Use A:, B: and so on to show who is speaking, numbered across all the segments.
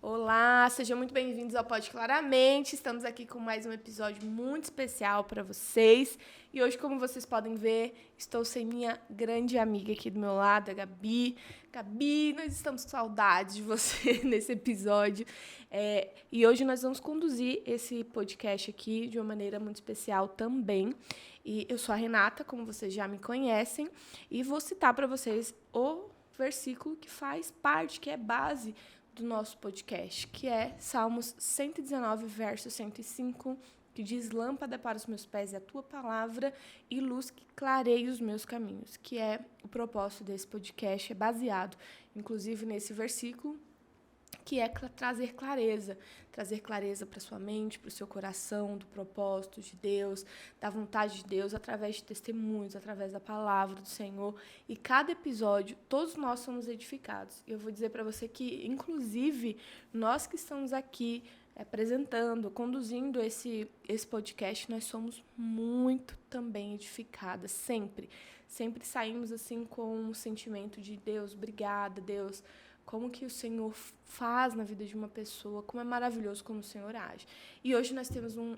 A: Olá, sejam muito bem-vindos ao Pode Claramente. Estamos aqui com mais um episódio muito especial para vocês. E hoje, como vocês podem ver, estou sem minha grande amiga aqui do meu lado, a Gabi. Gabi, nós estamos com saudades de você nesse episódio. E hoje nós vamos conduzir esse podcast aqui de uma maneira muito especial também. E eu sou a Renata, como vocês já me conhecem, e vou citar para vocês o versículo que faz parte, que é base do nosso podcast, que é Salmos 119, verso 105, que diz: lâmpada para os meus pés é a tua palavra e luz que clareia os meus caminhos, que é o propósito desse podcast, é baseado, inclusive, nesse versículo, que é trazer clareza para sua mente, para o seu coração, do propósito de Deus, da vontade de Deus, através de testemunhos, através da palavra do Senhor. E cada episódio, todos nós somos edificados. E eu vou dizer para você que, inclusive, nós que estamos aqui apresentando, conduzindo esse podcast, nós somos muito também edificadas, sempre. Sempre saímos assim com um sentimento de Deus, obrigada, Deus, como que o Senhor faz na vida de uma pessoa, como é maravilhoso como o Senhor age. E hoje nós temos um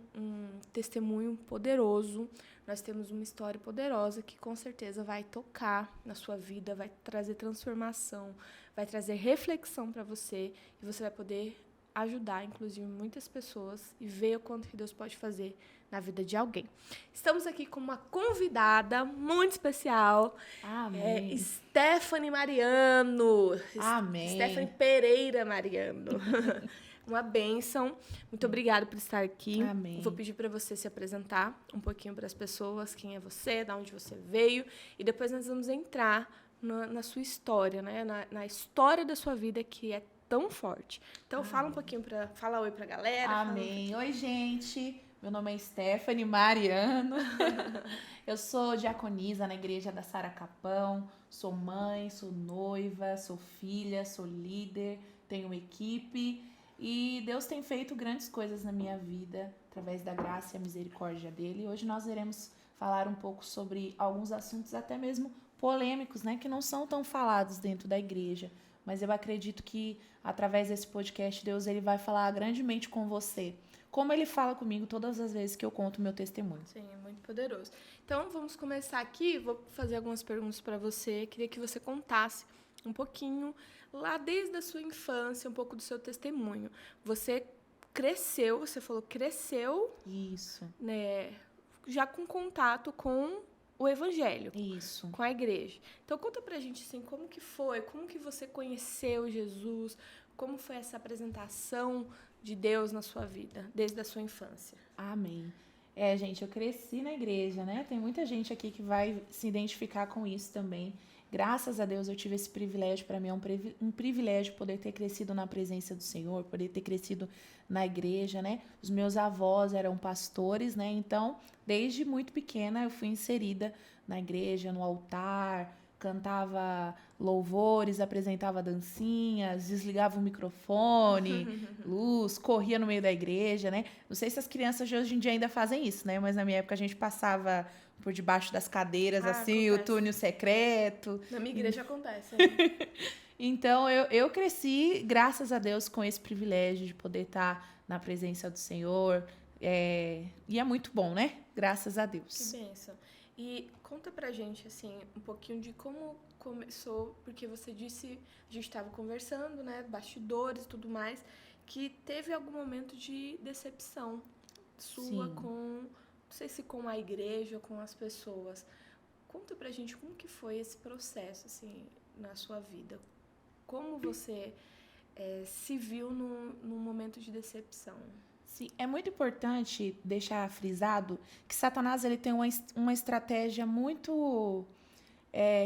A: testemunho poderoso, nós temos uma história poderosa que com certeza vai tocar na sua vida, vai trazer transformação, vai trazer reflexão para você e você vai poder ajudar, inclusive, muitas pessoas e ver o quanto que Deus pode fazer na vida de alguém. Estamos aqui com uma convidada muito especial.
B: Amém.
A: Stephanie Mariano.
B: Amém.
A: Stephanie Pereira Mariano. Uma bênção. Muito obrigada por estar aqui.
B: Amém.
A: Vou pedir para você se apresentar um pouquinho para as pessoas, quem é você, de onde você veio, e depois nós vamos entrar na sua história, né? Na história da sua vida, que é tão forte. Então, fala um pouquinho, fala oi pra galera.
B: Amém. Oi, gente. Meu nome é Stephanie Mariano. Eu sou diaconisa na igreja da Sara Capão. Sou mãe, sou noiva, sou filha, sou líder, tenho uma equipe. E Deus tem feito grandes coisas na minha vida, através da graça e a misericórdia dele. E hoje nós iremos falar um pouco sobre alguns assuntos até mesmo polêmicos, né? Que não são tão falados dentro da igreja. Mas eu acredito que, através desse podcast, Deus ele vai falar grandemente com você. Como ele fala comigo todas as vezes que eu conto o meu testemunho.
A: Sim, é muito poderoso. Então, vamos começar aqui. Vou fazer algumas perguntas para você. Queria que você contasse um pouquinho, lá desde a sua infância, um pouco do seu testemunho. Você cresceu, você falou cresceu...
B: Isso.
A: Né, já com contato com o evangelho.
B: Isso.
A: Com a igreja. Então, conta pra gente, assim, como que foi, como que você conheceu Jesus, como foi essa apresentação de Deus na sua vida, desde a sua infância.
B: Amém. Gente, eu cresci na igreja, né? Tem muita gente aqui que vai se identificar com isso também. Graças a Deus eu tive esse privilégio, para mim é um privilégio poder ter crescido na presença do Senhor, poder ter crescido na igreja, né? Os meus avós eram pastores, né? Então, desde muito pequena eu fui inserida na igreja, no altar, cantava louvores, apresentava dancinhas, desligava o microfone, luz, corria no meio da igreja, né? Não sei se as crianças de hoje em dia ainda fazem isso, né? Mas na minha época a gente passava por debaixo das cadeiras, assim,
A: acontece.
B: o túnel secreto.
A: Na minha igreja acontece.
B: Então, eu cresci, graças a Deus, com esse privilégio de poder estar na presença do Senhor. E é muito bom, né? Graças a Deus.
A: Que bênção. E conta pra gente, assim, um pouquinho de como começou, porque você disse, a gente estava conversando, né, bastidores e tudo mais, que teve algum momento de decepção sua
B: Sim.
A: não sei se com a igreja ou com as pessoas. Conta pra gente como que foi esse processo, assim, na sua vida. Como você se viu num momento de decepção?
B: Sim, é muito importante deixar frisado que Satanás ele tem uma estratégia muito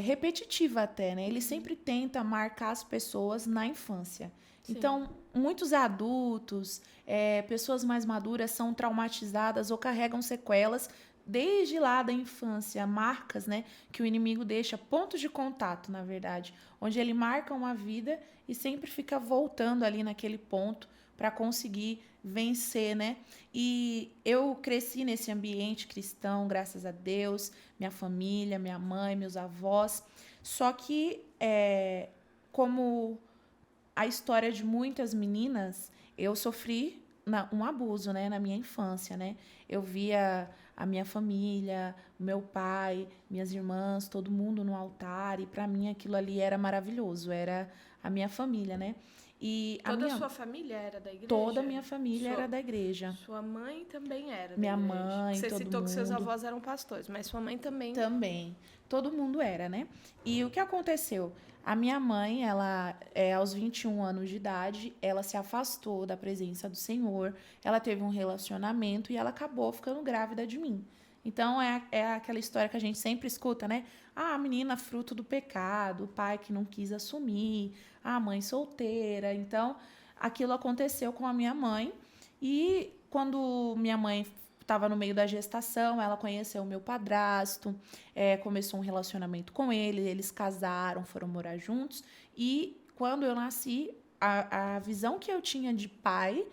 B: repetitiva até, né? Ele sempre tenta marcar as pessoas na infância.
A: Sim.
B: Então, muitos adultos, pessoas mais maduras são traumatizadas ou carregam sequelas desde lá da infância, marcas, né, que o inimigo deixa, pontos de contato, na verdade, onde ele marca uma vida e sempre fica voltando ali naquele ponto para conseguir vencer, né? E eu cresci nesse ambiente cristão, graças a Deus, minha família, minha mãe, meus avós. Só que, como a história de muitas meninas, eu sofri um abuso, né, na minha infância, né? Eu via a minha família, meu pai, minhas irmãs, todo mundo no altar, e para mim aquilo ali era maravilhoso, era a minha família, né? E
A: Toda a sua família era da igreja?
B: Toda a minha família era da igreja.
A: Sua mãe também era da
B: minha
A: igreja?
B: Mãe,
A: você
B: todo
A: citou
B: mundo.
A: Que seus avós eram pastores, mas sua mãe também?
B: Também. Todo mundo era, né? E o que aconteceu? A minha mãe, ela, aos 21 anos de idade, ela se afastou da presença do Senhor, ela teve um relacionamento e ela acabou ficando grávida de mim. Então, é aquela história que a gente sempre escuta, né? Ah, a menina fruto do pecado, o pai que não quis assumir, a mãe solteira. Então, aquilo aconteceu com a minha mãe. E quando minha mãe estava no meio da gestação, ela conheceu o meu padrasto, começou um relacionamento com ele, eles casaram, foram morar juntos. E quando eu nasci, a visão que eu tinha de pai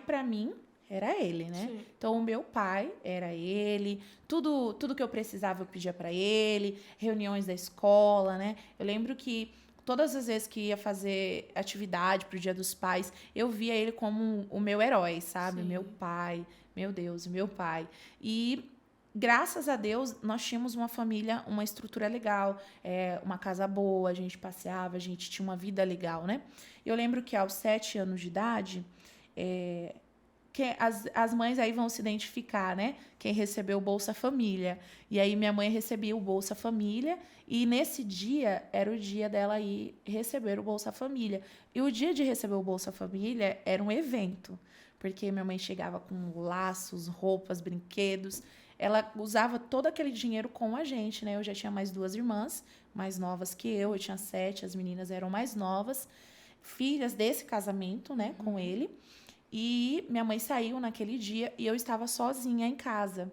B: para mim era ele, né?
A: Sim.
B: Então, o meu pai era ele, tudo que eu precisava eu pedia para ele, reuniões da escola, né? Eu lembro que todas as vezes que ia fazer atividade pro Dia dos Pais, eu via ele como o meu herói, sabe?
A: Sim.
B: Meu pai, meu Deus, meu pai. E graças a Deus, nós tínhamos uma família, uma estrutura legal, uma casa boa, a gente passeava, a gente tinha uma vida legal, né? Eu lembro que aos 7 anos de idade, que as mães aí vão se identificar, né? Quem recebeu o Bolsa Família. E aí minha mãe recebia o Bolsa Família e nesse dia era o dia dela ir receber o Bolsa Família. E o dia de receber o Bolsa Família era um evento, porque minha mãe chegava com laços, roupas, brinquedos. Ela usava todo aquele dinheiro com a gente, né? Eu já tinha mais 2 irmãs, mais novas que eu tinha 7, as meninas eram mais novas, filhas desse casamento, né, com ele. E minha mãe saiu naquele dia e eu estava sozinha em casa.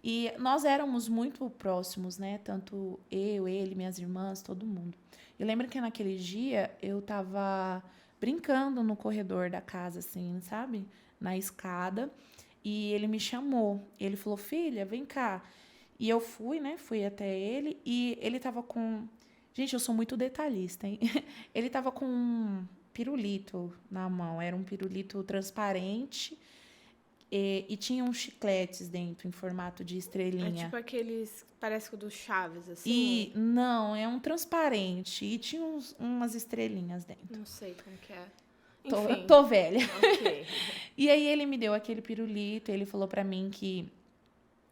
B: E nós éramos muito próximos, né? Tanto eu, ele, minhas irmãs, todo mundo. Eu lembro que naquele dia eu estava brincando no corredor da casa, assim, sabe? Na escada. E ele me chamou. Ele falou, filha, vem cá. E eu fui, né? Fui até ele e ele estava com... Gente, eu sou muito detalhista, hein? Ele estava com pirulito na mão. Era um pirulito transparente e tinha uns chicletes dentro em formato de estrelinha.
A: É tipo aqueles, parece que o do Chaves, assim?
B: E não, é um transparente e tinha umas estrelinhas dentro.
A: Não sei como que é.
B: Enfim. Tô velha.
A: Ok.
B: E aí ele me deu aquele pirulito, ele falou pra mim que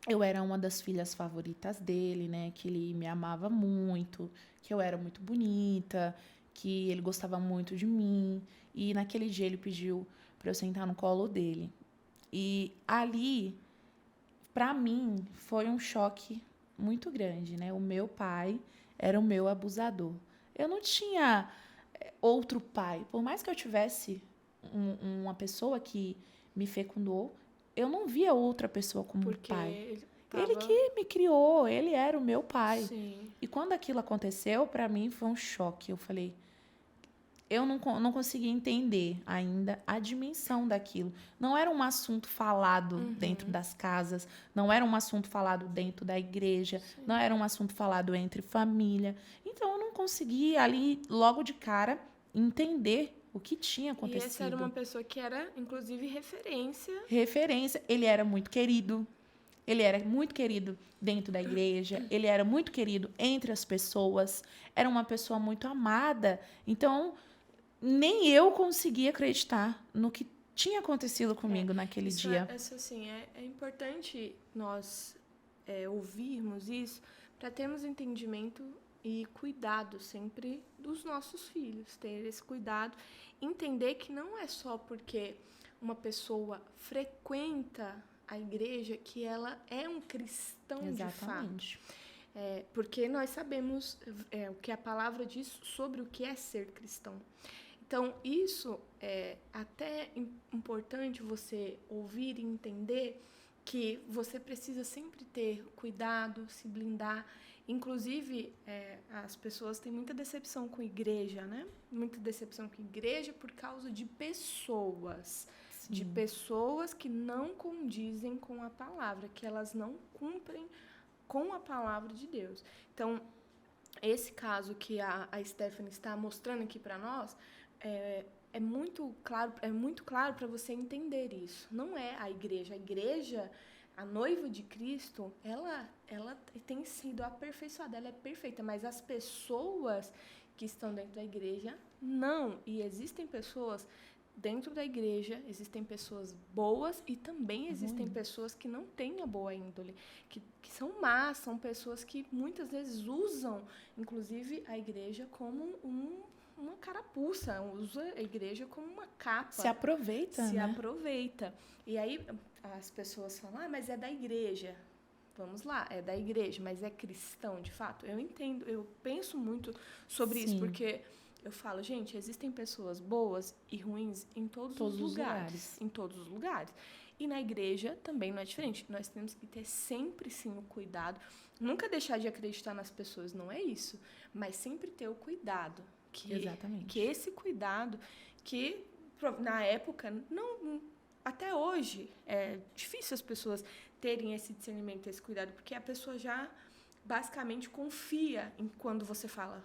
B: eu era uma das filhas favoritas dele, né? Que ele me amava muito, que eu era muito bonita, que ele gostava muito de mim. E naquele dia ele pediu para eu sentar no colo dele. E ali, para mim, foi um choque muito grande, né? O meu pai era o meu abusador. Eu não tinha outro pai. Por mais que eu tivesse uma pessoa que me fecundou, eu não via outra pessoa como pai. Ele que me criou, ele era o meu pai.
A: Sim.
B: E quando aquilo aconteceu, para mim foi um choque. Eu falei, eu não conseguia entender ainda a dimensão daquilo. Não era um assunto falado dentro das casas, não era um assunto falado dentro da igreja,
A: Sim.
B: não era um assunto falado entre família. Então, eu não conseguia ali, logo de cara, entender o que tinha acontecido.
A: E essa era uma pessoa que era, inclusive, referência.
B: Referência. Ele era muito querido. Ele era muito querido dentro da igreja. Ele era muito querido entre as pessoas. Era uma pessoa muito amada. Então, nem eu conseguia acreditar no que tinha acontecido comigo naquele dia.
A: Assim, é importante nós ouvirmos isso para termos entendimento e cuidado sempre dos nossos filhos. Ter esse cuidado. Entender que não é só porque uma pessoa frequenta a igreja que ela é um cristão.
B: Exatamente.
A: De fato. Porque nós sabemos o que a palavra diz sobre o que é ser cristão. Então, isso é até importante você ouvir e entender que você precisa sempre ter cuidado, se blindar. Inclusive, as pessoas têm muita decepção com igreja, né? Muita decepção com igreja por causa de pessoas. Sim. De pessoas que não condizem com a palavra, que elas não cumprem com a palavra de Deus. Então, esse caso que a Stephanie está mostrando aqui para nós, é muito claro para você entender isso. Não é a igreja, a noiva de Cristo, ela tem sido aperfeiçoada, ela é perfeita, mas as pessoas que estão dentro da igreja, não. E existem pessoas dentro da igreja, existem pessoas boas e também existem pessoas que não têm a boa índole, que são más, são pessoas que muitas vezes usam, inclusive, a igreja como uma carapuça, usa a igreja como uma capa.
B: Se aproveita,
A: Se
B: né?
A: aproveita. E aí as pessoas falam, mas é da igreja. Vamos lá, é da igreja, mas é cristão, de fato? Eu entendo, eu penso muito sobre isso, porque eu falo, gente, existem pessoas boas e ruins em todos os lugares. Em todos os lugares. E na igreja também não é diferente. Nós temos que ter sempre, sim, o cuidado. Nunca deixar de acreditar nas pessoas, não é isso. Mas sempre ter o cuidado.
B: Exatamente.
A: Que esse cuidado, que na época, até hoje, é difícil as pessoas terem esse discernimento, esse cuidado, porque a pessoa já basicamente confia em quando você fala,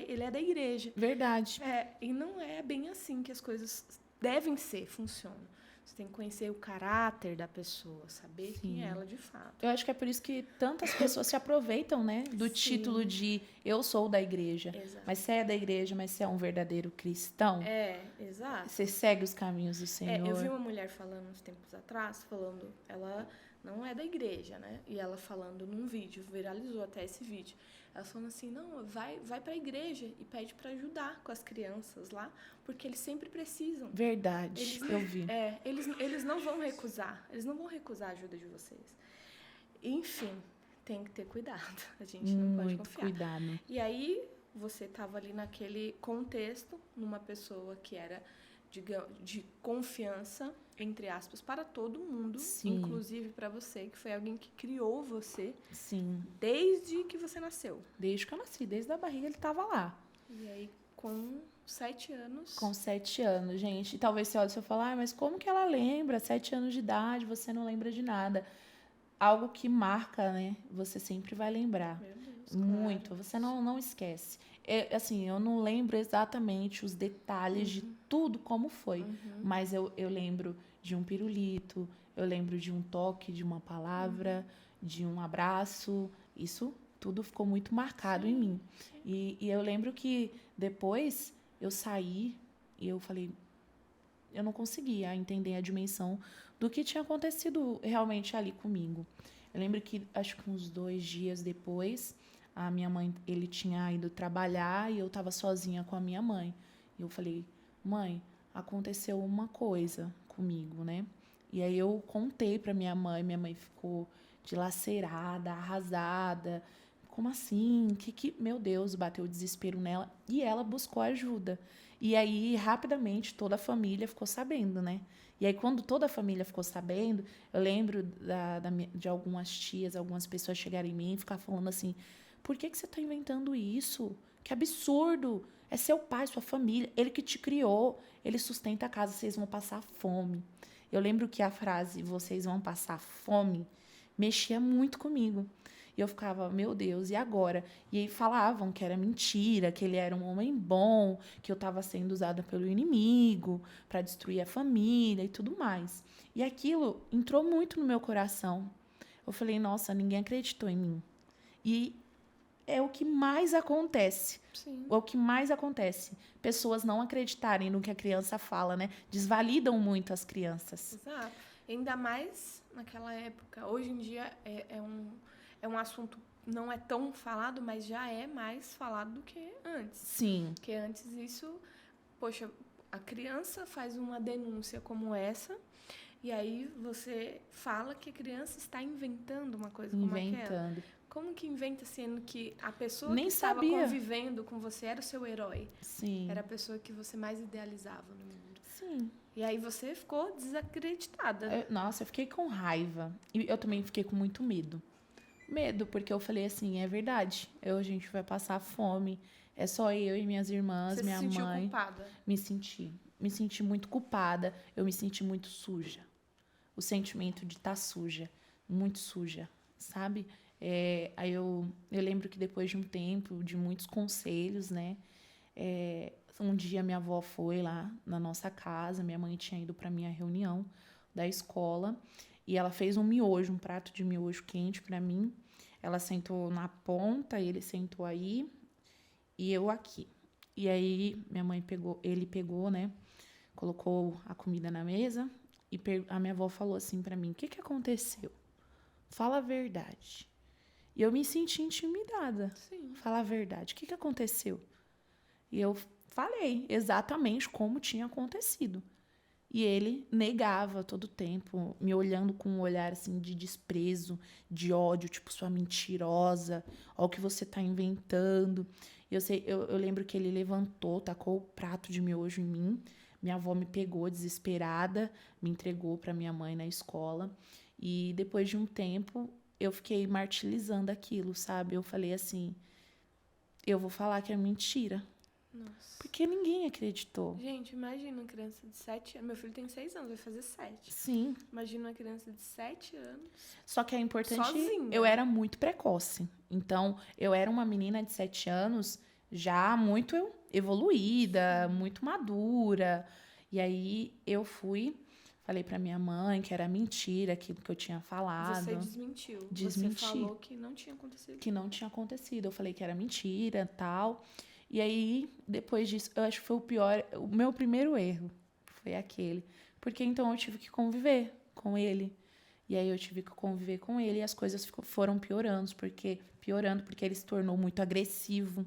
A: ele é da igreja.
B: Verdade.
A: E não é bem assim que as coisas devem ser, funcionam. Você tem que conhecer o caráter da pessoa, saber quem é ela de fato.
B: Eu acho que é por isso que tantas pessoas se aproveitam, né, do título de eu sou da igreja.
A: Exato.
B: Mas você é da igreja, mas você é um verdadeiro cristão.
A: Exato.
B: Você segue os caminhos do Senhor.
A: Eu vi uma mulher falando uns tempos atrás, ela não é da igreja, né? E ela falando num vídeo, viralizou até esse vídeo. Ela falando assim, não, vai para a igreja e pede para ajudar com as crianças lá, porque eles sempre precisam.
B: Verdade, eu vi.
A: Eles não vão recusar, a ajuda de vocês. Enfim, tem que ter cuidado, a gente não pode confiar.
B: Muito cuidado.
A: E aí, você estava ali naquele contexto, numa pessoa que era de confiança, entre aspas, para todo mundo, inclusive para você, que foi alguém que criou você.
B: Sim.
A: Desde que você nasceu.
B: Desde que eu nasci, desde a barriga ele estava lá.
A: E aí, com 7 anos...
B: Com 7 anos, gente. E talvez você olhe e fale, mas como que ela lembra? 7 anos de idade, você não lembra de nada. Algo que marca, né? Você sempre vai lembrar.
A: Meu Deus,
B: muito.
A: Claro.
B: Você não esquece. Assim, eu não lembro exatamente os detalhes de tudo como foi. Mas eu lembro de um pirulito, eu lembro de um toque, de uma palavra, de um abraço. Isso tudo ficou muito marcado em mim. E eu lembro que depois eu saí e eu falei... Eu não conseguia entender a dimensão do que tinha acontecido realmente ali comigo. Eu lembro que, acho que uns 2 dias depois, a minha mãe, ele tinha ido trabalhar e eu estava sozinha com a minha mãe. E eu falei, mãe, aconteceu uma coisa comigo, né? E aí eu contei para minha mãe ficou dilacerada, arrasada. Como assim? Meu Deus, bateu o desespero nela. E ela buscou ajuda. E aí, rapidamente, toda a família ficou sabendo, né? E aí, quando toda a família ficou sabendo, eu lembro de algumas tias, algumas pessoas chegarem em mim e ficar falando assim, por que você está inventando isso? Que absurdo! É seu pai, sua família, ele que te criou, ele sustenta a casa, vocês vão passar fome. Eu lembro que a frase, vocês vão passar fome, mexia muito comigo. E eu ficava, meu Deus, e agora? E aí falavam que era mentira, que ele era um homem bom, que eu estava sendo usada pelo inimigo para destruir a família e tudo mais. E aquilo entrou muito no meu coração. Eu falei, nossa, ninguém acreditou em mim. E é o que mais acontece.
A: Sim.
B: É o que mais acontece. Pessoas não acreditarem no que a criança fala, né? Desvalidam muito as crianças.
A: Exato. Ainda mais naquela época. Hoje em dia é um assunto não é tão falado, mas já é mais falado do que antes.
B: Sim.
A: Porque antes isso, poxa, a criança faz uma denúncia como essa, e aí você fala que a criança está inventando uma coisa como aquela. Como que inventa, sendo que a pessoa que estava convivendo com você era o seu herói?
B: Sim.
A: Era a pessoa que você mais idealizava no mundo.
B: Sim.
A: E aí você ficou desacreditada.
B: Nossa, eu fiquei com raiva. E eu também fiquei com muito medo. Medo, porque eu falei assim, é verdade. A gente vai passar fome. É só eu e minhas irmãs, minha mãe. Você se sentiu
A: culpada?
B: Me senti muito culpada. Eu me senti muito suja. O sentimento de estar suja. Muito suja, sabe? Aí eu lembro que depois de um tempo, de muitos conselhos, né? Um dia minha avó foi lá na nossa casa, minha mãe tinha ido para minha reunião da escola e ela fez um miojo, um prato de miojo quente para mim. Ela sentou na ponta, ele sentou aí e eu aqui. E aí ele pegou, né? Colocou a comida na mesa e a minha avó falou assim para mim: "O que que aconteceu? Fala a verdade." E eu me senti intimidada.
A: Sim.
B: Fala a verdade. O que que aconteceu? E eu falei exatamente como tinha acontecido. E ele negava todo o tempo, me olhando com um olhar assim de desprezo, de ódio, tipo, sua mentirosa, olha o que você tá inventando. E eu lembro que ele levantou, tacou o prato de miojo em mim. Minha avó me pegou desesperada, me entregou para minha mãe na escola. E depois de um tempo, eu fiquei martirizando aquilo, sabe? Eu falei assim, eu vou falar que é mentira.
A: Nossa.
B: Porque ninguém acreditou.
A: Gente, imagina uma criança de 7 anos. Meu filho tem 6 anos, vai fazer 7.
B: Sim.
A: Imagina uma criança de 7 anos.
B: Só que é importante,
A: sozinha.
B: Eu era muito precoce. Então, eu era uma menina de 7 anos já muito evoluída, muito madura. E aí, eu falei pra minha mãe que era mentira aquilo que eu tinha falado.
A: Você desmentiu.
B: Desmenti.
A: Você falou que não tinha acontecido.
B: Que não tinha acontecido. Eu falei que era mentira, tal. E aí, depois disso, eu acho que foi o meu primeiro erro foi aquele. Porque então eu tive que conviver com ele. E aí eu tive que conviver com ele e as coisas foram piorando, porque ele se tornou muito agressivo.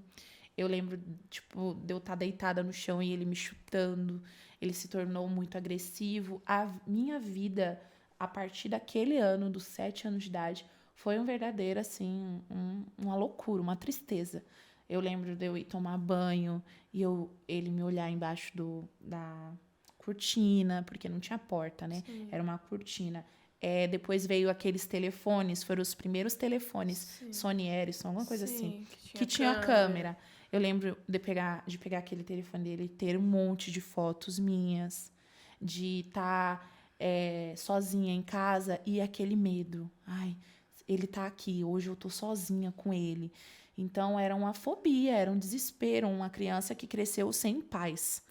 B: Eu lembro, tipo, de eu estar deitada no chão e ele me chutando. Ele se tornou muito agressivo. A minha vida, a partir daquele ano, dos 7 anos de idade, foi um verdadeiro, assim, uma loucura, uma tristeza. Eu lembro de eu ir tomar banho e ele me olhar embaixo da cortina, porque não tinha porta, né?
A: Sim.
B: Era uma cortina. Depois veio aqueles telefones, foram os primeiros telefones,
A: Sim.
B: Sony Ericsson, alguma coisa
A: Sim,
B: assim,
A: que
B: tinha câmera. Eu lembro de pegar aquele telefone dele e ter um monte de fotos minhas, de estar sozinha em casa e aquele medo. Ai, ele tá aqui, hoje eu tô sozinha com ele. Então, era uma fobia, era um desespero, uma criança que cresceu sem pais.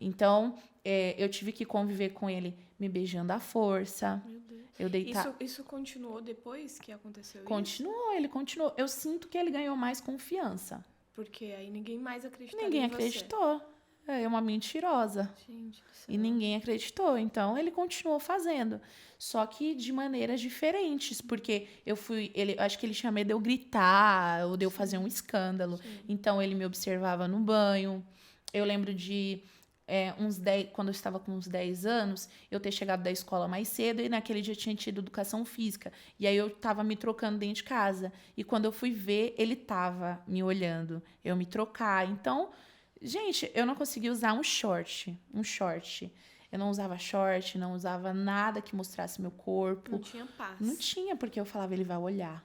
B: Então, eu tive que conviver com ele me beijando à força.
A: Meu Deus.
B: Eu deitar...
A: Isso continuou depois que aconteceu
B: Continuou,
A: isso?
B: ele continuou. Eu sinto que ele ganhou mais confiança.
A: Porque aí ninguém mais acreditou em
B: Ninguém acreditou. É uma mentirosa.
A: Gente do céu.
B: E ninguém acreditou. Então, ele continuou fazendo. Só que de maneiras diferentes. Porque acho que ele tinha medo de eu gritar ou de eu fazer um escândalo.
A: Sim.
B: Então, ele me observava no banho. Eu lembro de quando eu estava com uns 10 anos, eu ter chegado da escola mais cedo e naquele dia tinha tido educação física. E aí eu estava me trocando dentro de casa. E quando eu fui ver, ele estava me olhando. Eu me trocar. Então... Gente, eu não conseguia usar um short. Eu não usava short, não usava nada que mostrasse meu corpo.
A: Não tinha paz.
B: Não tinha, porque eu falava, ele vai olhar.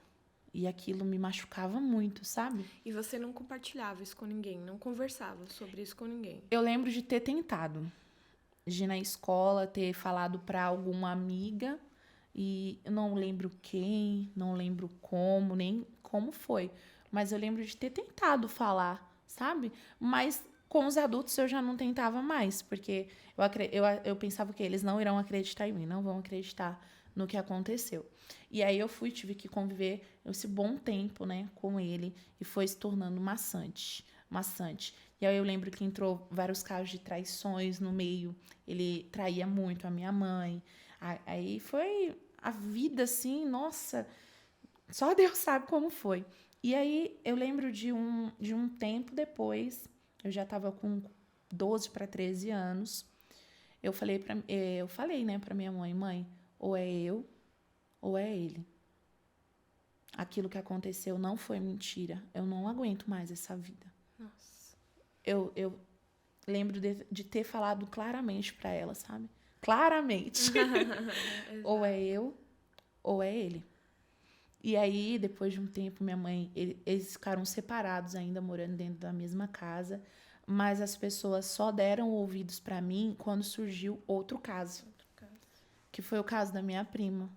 B: E aquilo me machucava muito, sabe?
A: E você não compartilhava isso com ninguém, não conversava sobre isso com ninguém?
B: Eu lembro de ter tentado. De ir na escola, ter falado pra alguma amiga. E eu não lembro quem, não lembro como, nem como foi. Mas eu lembro de ter tentado falar, sabe? Mas com os adultos eu já não tentava mais, porque eu pensava que eles não irão acreditar em mim, não vão acreditar no que aconteceu. E aí eu tive que conviver esse bom tempo, né, com ele, e foi se tornando maçante. E aí eu lembro que entrou vários casos de traições no meio, ele traía muito a minha mãe. Aí foi a vida assim, nossa, só Deus sabe como foi. E aí eu lembro de um tempo depois, eu já estava com 12 para 13 anos, eu falei, né, para minha mãe, ou é eu, ou é ele. Aquilo que aconteceu não foi mentira. Eu não aguento mais essa vida.
A: Nossa.
B: Eu lembro de ter falado claramente para ela, sabe? Claramente. Ou é eu, ou é ele. E aí, depois de um tempo, minha mãe... Eles ficaram separados ainda, morando dentro da mesma casa. Mas as pessoas só deram ouvidos para mim quando surgiu outro caso. Que foi o caso da minha prima.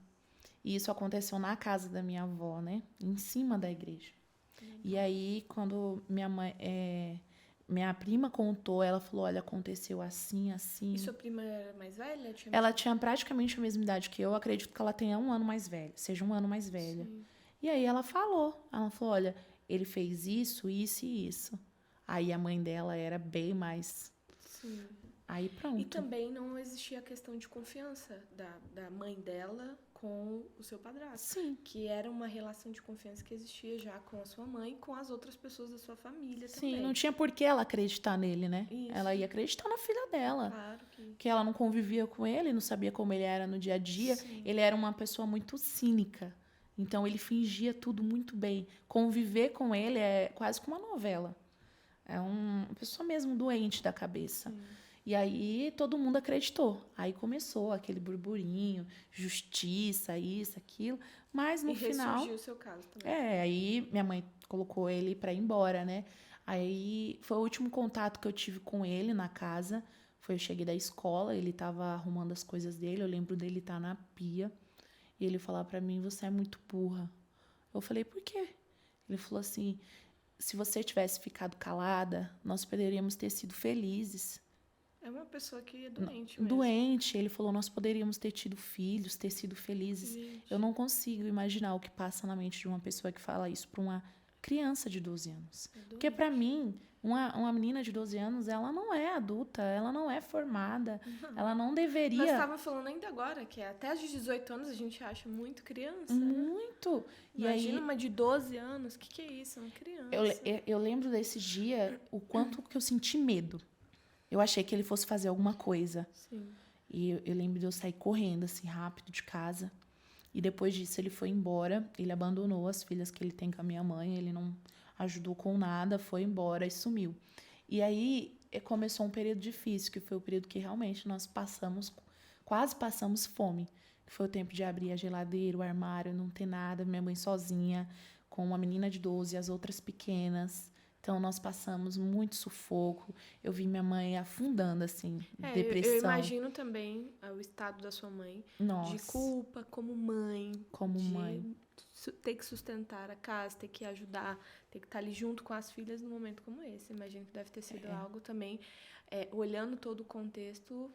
B: E isso aconteceu na casa da minha avó, né? Em cima da igreja. E aí, quando minha mãe... Minha prima contou, ela falou, olha, aconteceu assim, assim.
A: E sua prima era mais velha?
B: Ela tinha praticamente a mesma idade que eu acredito que ela tenha um ano mais velha, seja um ano mais velha.
A: Sim.
B: E aí ela falou, olha, ele fez isso, isso e isso. Aí a mãe dela era bem mais...
A: Sim.
B: Aí pronto.
A: E também não existia a questão de confiança da mãe dela com o seu padrasto.
B: Sim.
A: Que era uma relação de confiança que existia já com a sua mãe e com as outras pessoas da sua família também.
B: Sim, não tinha por que ela acreditar nele, né?
A: Isso.
B: Ela ia acreditar na filha dela.
A: Claro que...
B: Que ela não convivia com ele, não sabia como ele era no dia a dia.
A: Sim.
B: Ele era uma pessoa muito cínica. Então, ele fingia tudo muito bem. Conviver com ele é quase como uma novela. É uma pessoa mesmo doente da cabeça.
A: Sim.
B: E aí, todo mundo acreditou. Aí começou aquele burburinho, justiça, isso, aquilo. Mas, no final...
A: ressurgiu o seu caso também.
B: Aí minha mãe colocou ele pra ir embora, né? Aí, foi o último contato que eu tive com ele na casa. Eu cheguei da escola, ele tava arrumando as coisas dele. Eu lembro dele estar na pia. E ele falar pra mim, você é muito burra. Eu falei, por quê? Ele falou assim, se você tivesse ficado calada, nós poderíamos ter sido felizes.
A: É uma pessoa que é doente mesmo.
B: Doente. Ele falou, nós poderíamos ter tido filhos, ter sido felizes.
A: Gente.
B: Eu não consigo imaginar o que passa na mente de uma pessoa que fala isso pra uma criança de 12 anos. Porque pra mim, uma menina de 12 anos, ela não é adulta, ela não é formada, ela não deveria...
A: Nós estávamos falando ainda agora, que até os 18 anos a gente acha muito criança, né?
B: Muito.
A: Imagina uma de 12 anos, o que é isso? É uma criança.
B: Eu lembro desse dia, o quanto que eu senti medo. Eu achei que ele fosse fazer alguma coisa.
A: Sim.
B: E eu lembro de eu sair correndo, assim, rápido de casa. E depois disso ele foi embora, ele abandonou as filhas que ele tem com a minha mãe, ele não ajudou com nada, foi embora e sumiu. E aí começou um período difícil, que foi o período que realmente nós quase passamos fome. Que foi o tempo de abrir a geladeira, o armário, não ter nada, minha mãe sozinha, com uma menina de 12 e as outras pequenas. Então, nós passamos muito sufoco. Eu vi minha mãe afundando, assim, depressão.
A: Eu imagino também o estado da sua mãe.
B: Nossa.
A: De culpa como mãe.
B: Como mãe.
A: Ter que sustentar a casa, ter que ajudar, ter que estar ali junto com as filhas num momento como esse. Imagino que deve ter sido algo também, olhando todo o contexto,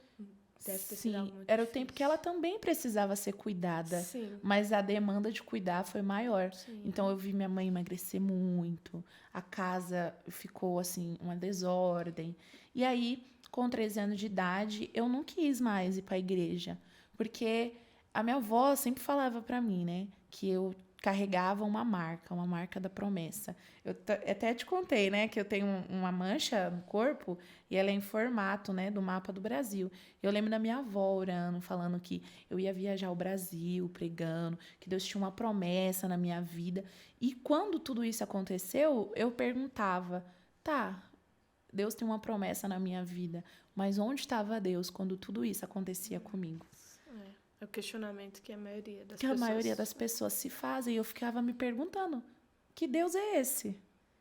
A: deve ter sido algo muito
B: era
A: difícil.
B: o tempo que ela também precisava ser cuidada.
A: Sim.
B: Mas a demanda de cuidar foi maior.
A: Sim.
B: Então, eu vi minha mãe emagrecer muito. A casa ficou, assim, uma desordem. E aí, com 13 anos de idade, eu não quis mais ir para a igreja. Porque a minha avó sempre falava para mim, né? Que eu carregava uma marca da promessa. Eu até te contei, né, que eu tenho uma mancha no corpo e ela é em formato, né, do mapa do Brasil. Eu lembro da minha avó orando, falando que eu ia viajar ao Brasil, pregando, que Deus tinha uma promessa na minha vida. E quando tudo isso aconteceu, eu perguntava, tá, Deus tem uma promessa na minha vida, mas onde estava Deus quando tudo isso acontecia comigo?
A: É o questionamento que a maioria das
B: pessoas se fazem. E eu ficava me perguntando, que Deus é esse?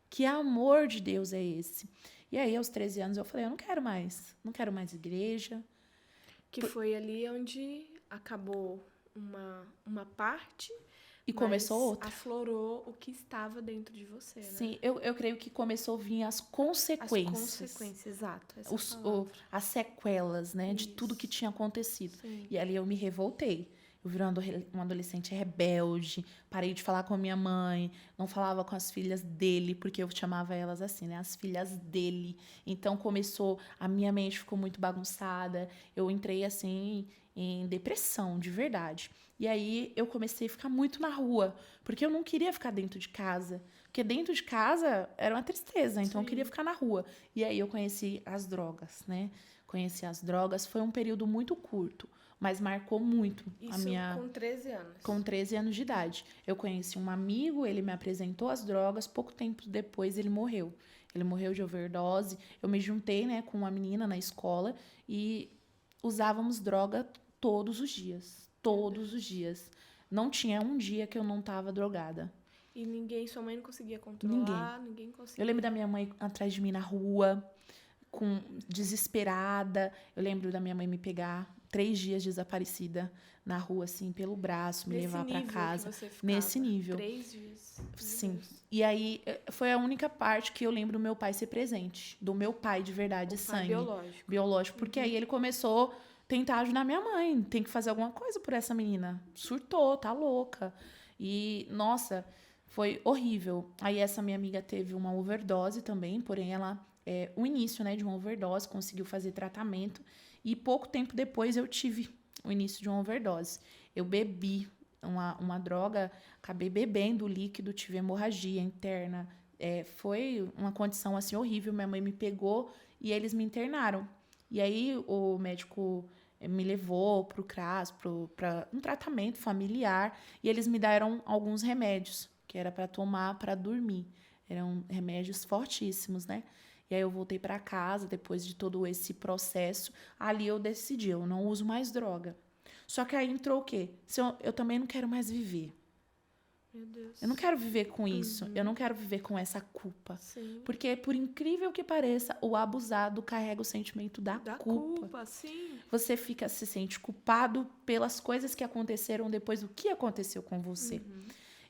B: Que amor de Deus é esse? E aí, aos 13 anos, eu falei, eu não quero mais igreja.
A: Que foi ali onde acabou uma parte...
B: E começou outra.
A: Aflorou o que estava dentro de você, né?
B: Sim, eu creio que começou a vir as consequências.
A: As consequências, exato.
B: As sequelas, né? De tudo que tinha acontecido.
A: Sim.
B: E ali eu me revoltei. Eu virei uma adolescente rebelde. Parei de falar com a minha mãe. Não falava com as filhas dele, porque eu chamava elas assim, né? As filhas dele. Então começou... A minha mente ficou muito bagunçada. Eu entrei, assim, em depressão, de verdade. E aí eu comecei a ficar muito na rua, porque eu não queria ficar dentro de casa. Porque dentro de casa era uma tristeza, então eu queria ficar na rua. E aí eu conheci as drogas, né? Conheci as drogas, foi um período muito curto, mas marcou muito a minha...
A: com 13 anos.
B: Com 13 anos de idade. Eu conheci um amigo, ele me apresentou as drogas, pouco tempo depois ele morreu. Ele morreu de overdose. Eu me juntei, né, com uma menina na escola e usávamos droga todos os dias. Todos os dias. Não tinha um dia que eu não tava drogada.
A: E sua mãe não conseguia controlar? Ninguém conseguia.
B: Eu lembro da minha mãe atrás de mim na rua, desesperada. Eu lembro da minha mãe me pegar 3 dias desaparecida na rua, assim, pelo braço, me levar para casa.
A: Que você ficava.
B: Nesse nível.
A: 3 dias.
B: Sim. E aí, foi a única parte que eu lembro do meu pai ser presente. Do meu pai, de verdade, de sangue.
A: Biológico.
B: Biológico. Porque aí ele começou a tentar ajudar minha mãe. Tem que fazer alguma coisa por essa menina. Surtou, tá louca. E, nossa, foi horrível. Aí essa minha amiga teve uma overdose também, porém ela... o início, né, de uma overdose, conseguiu fazer tratamento. E pouco tempo depois eu tive o início de uma overdose. Eu bebi uma droga, acabei bebendo o líquido, tive hemorragia interna. Foi uma condição assim horrível. Minha mãe me pegou e eles me internaram. E aí o médico me levou para o CRAS, para um tratamento familiar, e eles me deram alguns remédios que era para tomar para dormir. Eram remédios fortíssimos, né? E aí eu voltei para casa depois de todo esse processo. Ali eu decidi, eu não uso mais droga. Só que aí entrou o quê? Eu também não quero mais viver.
A: Meu Deus.
B: Eu não quero viver com isso. Eu não quero viver com essa culpa.
A: Sim.
B: Porque, por incrível que pareça, o abusado carrega o sentimento da culpa.
A: Sim.
B: Você se sente culpado pelas coisas que aconteceram depois do que aconteceu com você.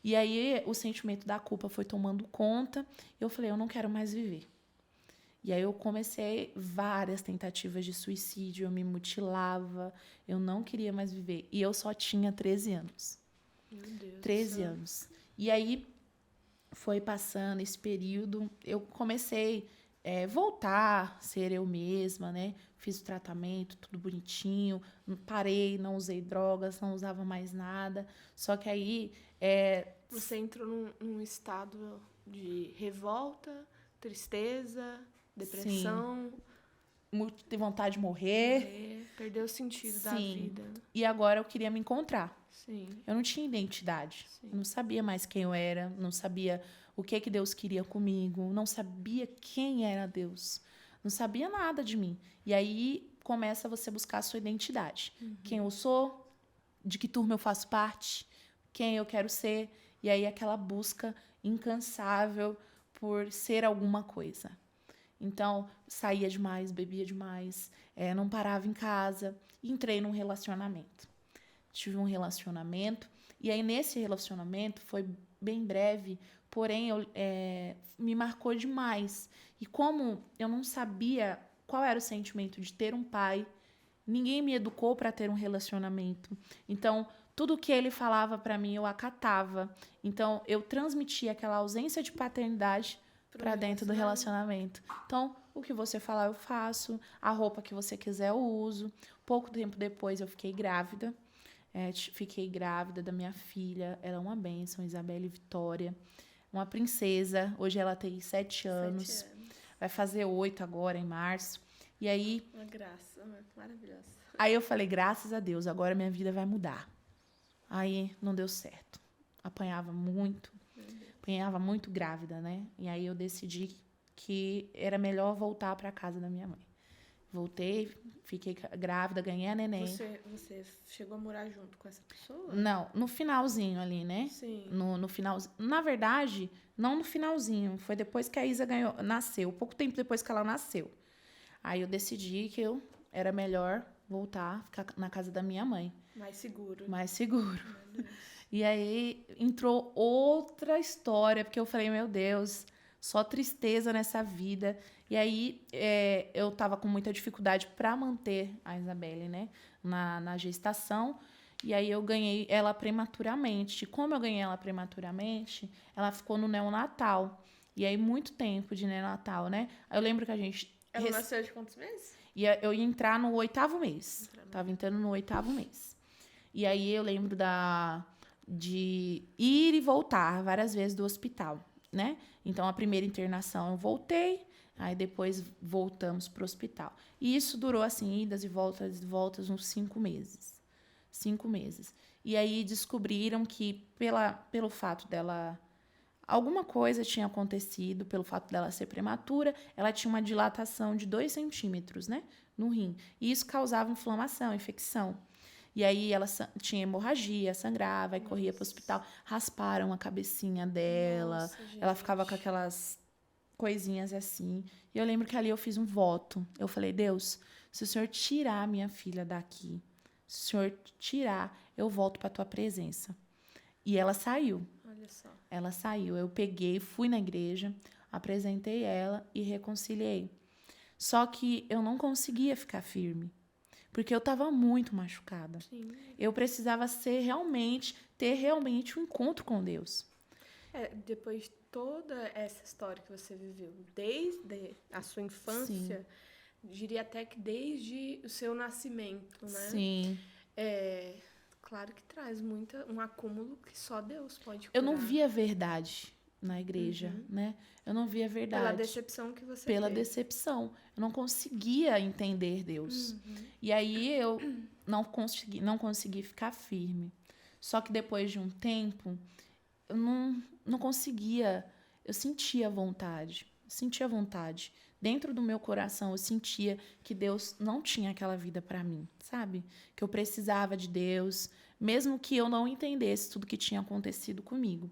B: E aí o sentimento da culpa foi tomando conta. Eu falei, eu não quero mais viver. E aí eu comecei várias tentativas de suicídio, eu me mutilava, eu não queria mais viver. E eu só tinha 13 anos.
A: Meu Deus.
B: 13 anos. E aí foi passando esse período, eu comecei a voltar a ser eu mesma, né? Fiz o tratamento, tudo bonitinho, parei, não usei drogas, não usava mais nada. Só que aí...
A: Você entrou num estado de revolta, tristeza... Depressão.
B: Ter vontade de morrer.
A: Perdeu o sentido da vida.
B: E agora eu queria me encontrar.
A: Sim.
B: Eu não tinha identidade.
A: Sim.
B: Eu não sabia mais quem eu era. Não sabia o que Deus queria comigo. Não sabia quem era Deus. Não sabia nada de mim. E aí começa você buscar a sua identidade. Quem eu sou, de que turma eu faço parte, quem eu quero ser. E aí aquela busca incansável por ser alguma coisa. Então, saía demais, bebia demais, não parava em casa. E entrei num relacionamento. Tive um relacionamento. E aí, nesse relacionamento, foi bem breve, porém, me marcou demais. E como eu não sabia qual era o sentimento de ter um pai, ninguém me educou para ter um relacionamento. Então, tudo que ele falava para mim, eu acatava. Então, eu transmitia aquela ausência de paternidade para dentro do relacionamento. Então, o que você falar, eu faço. A roupa que você quiser, eu uso. Pouco tempo depois, eu fiquei grávida. Fiquei grávida da minha filha. Ela é uma bênção, Isabelle Vitória. Uma princesa. Hoje ela tem 7 anos. 7 anos. Vai fazer 8 agora, em março. E aí...
A: Uma graça, maravilhosa.
B: Aí eu falei, graças a Deus, agora minha vida vai mudar. Aí não deu certo. Apanhava muito grávida, né? E aí eu decidi que era melhor voltar para casa da minha mãe. Voltei, fiquei grávida, ganhei a neném.
A: Você chegou a morar junto com essa pessoa?
B: Não, no finalzinho ali, né?
A: Sim.
B: No finalzinho. Na verdade, não no finalzinho. Foi depois que a Isa nasceu. Pouco tempo depois que ela nasceu. Aí eu decidi que era melhor voltar, ficar na casa da minha mãe.
A: Mais seguro.
B: Mais seguro. E aí entrou outra história, porque eu falei, meu Deus, só tristeza nessa vida. E aí eu tava com muita dificuldade para manter a Isabelle, né, na gestação. E aí eu ganhei ela prematuramente. Como eu ganhei ela prematuramente, ela ficou no neonatal. E aí muito tempo de neonatal, né? Eu lembro que a gente...
A: Ela nasceu de quantos meses?
B: Eu ia entrar no 8º mês. Tava entrando no 8º mês. E aí eu lembro de ir e voltar várias vezes do hospital, né? Então, a primeira internação eu voltei, aí depois voltamos pro hospital. E isso durou, assim, idas e voltas, uns 5 meses. 5 meses. E aí descobriram que, pelo fato dela... Alguma coisa tinha acontecido, pelo fato dela ser prematura, ela tinha uma dilatação de 2 centímetros, né? No rim. E isso causava inflamação, infecção. E aí ela tinha hemorragia, sangrava, e corria para o hospital. Rasparam a cabecinha dela.
A: Nossa,
B: ela ficava com aquelas coisinhas assim. E eu lembro que ali eu fiz um voto. Eu falei, Deus, se o Senhor tirar a minha filha daqui, Se o Senhor tirar, eu volto para a tua presença. E ela saiu.
A: Olha só.
B: Ela saiu. Eu peguei, fui na igreja, apresentei ela e reconciliei. Só que eu não conseguia ficar firme, porque eu estava muito machucada.
A: Sim.
B: Eu precisava ter realmente um encontro com Deus.
A: Depois de toda essa história que você viveu, desde a sua infância, diria até que desde o seu nascimento, né?
B: Sim.
A: Claro que traz um acúmulo que só Deus pode curar.
B: Eu não via verdade na igreja, né? Eu não via verdade.
A: Pela decepção que você
B: Pela
A: teve.
B: decepção. Eu não conseguia entender Deus. E aí eu não consegui ficar firme. Só que depois de um tempo, eu não conseguia. Eu sentia vontade. Dentro do meu coração, eu sentia que Deus não tinha aquela vida para mim, sabe? Que eu precisava de Deus, mesmo que eu não entendesse tudo que tinha acontecido comigo.